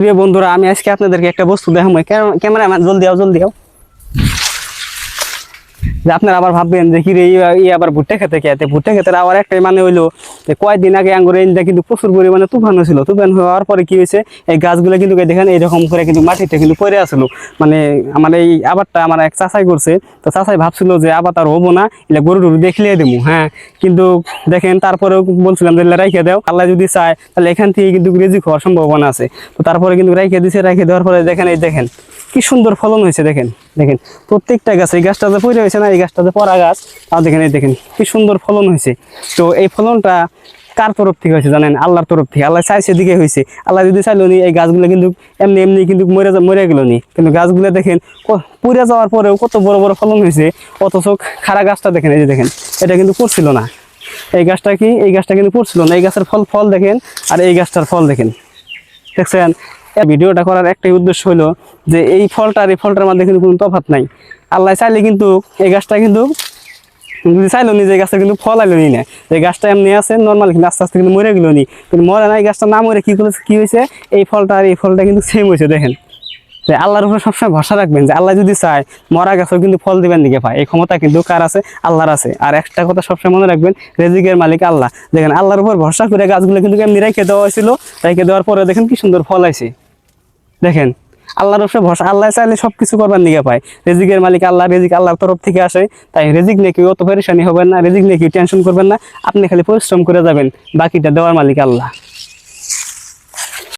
প্রিয় বন্ধুরা, আমি আজকে আপনাদেরকে একটা বস্তু দেখাবো। ক্যামেরাম্যান জলদি আও, জলদি আও। যে আপনারা আবার ভাববেন যে কি রে আবার ভুট্টা খেতে খেতে ভুট্টা খেতে আবার একটাই মানে হইলো যে কয়েকদিন আগে আঙ্গুর ইন্ডিয়া কিন্তু প্রচুর পরিমাণে তুফান হয়েছিল। তুফান হওয়ার পরে কি হয়েছে, এই গাছগুলো কিন্তু দেখেন এইরকম করে কিন্তু মাটিতে কিন্তু পড়ে আসলো। মানে আমার এই আবারটা আমার এক চাচাই করছে, তো চাচাই ভাবছিল যে আবার তার হবো না, এটা গরু টরু দেখলে দেবো। হ্যাঁ, কিন্তু দেখেন তারপরেও বলছিলাম যে রাইখে দাও, আল্লাহ যদি চায় তাহলে এখান থেকে কিন্তু রিজিক হওয়ার সম্ভাবনা আছে। তো তারপরে কিন্তু রাইখে দিছে, রাইখে দেওয়ার পরে দেখেন এই দেখেন কি সুন্দর ফলন হয়েছে। দেখেন দেখেন প্রত্যেকটা গাছ, এই গাছটা যে পড়ে হয়েছে না, এই গাছটা যে পরা গাছ, তাও দেখেন এই দেখেন কি সুন্দর ফলন হয়েছে। তো এই ফলনটা কার তরফ থেকে হয়েছে জানেন? আল্লাহর তরফ থেকে। আল্লাহ চাইছে দিকে হয়েছে। আল্লাহ যদি চাইলো নি এই গাছগুলো কিন্তু এমনি এমনি কিন্তু মরে গেল নি, কিন্তু গাছগুলো দেখেন পুড়ে যাওয়ার পরেও কত বড় বড় ফলন হয়েছে। অথচ খাড়া গাছটা দেখেন, এই যে দেখেন এটা কিন্তু পড়ছিল না। এই গাছটা কি, এই গাছটা কিন্তু পড়ছিল না। এই গাছের ফল দেখেন, আর এই গাছটার ফল দেখেন, দেখছেন? ভিডিওটা করার একটাই উদ্দেশ্য হলো যে এই ফলটার মধ্যে কিন্তু কোনো তফাৎ নাই। আল্লাহ চাইলে কিন্তু এই গাছটা কিন্তু চাইলো নি যে গাছটা কিন্তু ফল আইলো নি না। এই গাছটা এমনি আছে নর্মাল, কিন্তু আস্তে আস্তে কিন্তু মরে গেল নি, কিন্তু মরে না। এই গাছটা না মরে কি হয়েছে, এই ফলটা আর এই ফলটা কিন্তু সেম হয়েছে। দেখেন যে আল্লাহর উপরে সবসময় ভরসা রাখবেন, যে আল্লাহ যদি চায় মরা গাছও কিন্তু ফল দিবেন দিকে পায়। এই ক্ষমতা কিন্তু কার আছে? আল্লাহর আছে। আর একটা কথা সবসময় মনে রাখবেন, রিজিকের মালিক আল্লাহ। দেখেন আল্লাহর উপর ভরসা করে গাছগুলো কিন্তু এমনি রেখে দেওয়া হয়েছিল, রেখে দেওয়ার পরে দেখেন কি সুন্দর ফল আইছে। দেখেন আল্লাহর উপরে ভরসা, আল্লাহ চাইলে সবকিছু করবার দিকে পায়। রিজিকের মালিক আল্লাহ, রিজিক আল্লাহর তরফ থেকে আসে। তাই রিজিক নিয়ে কেউ অত পেরেশানি হবেন না, রিজিক নিয়ে কেউ টেনশন করবেন না। আপনি খালি পরিশ্রম করে যাবেন, বাকিটা দেওয়ার মালিক আল্লাহ।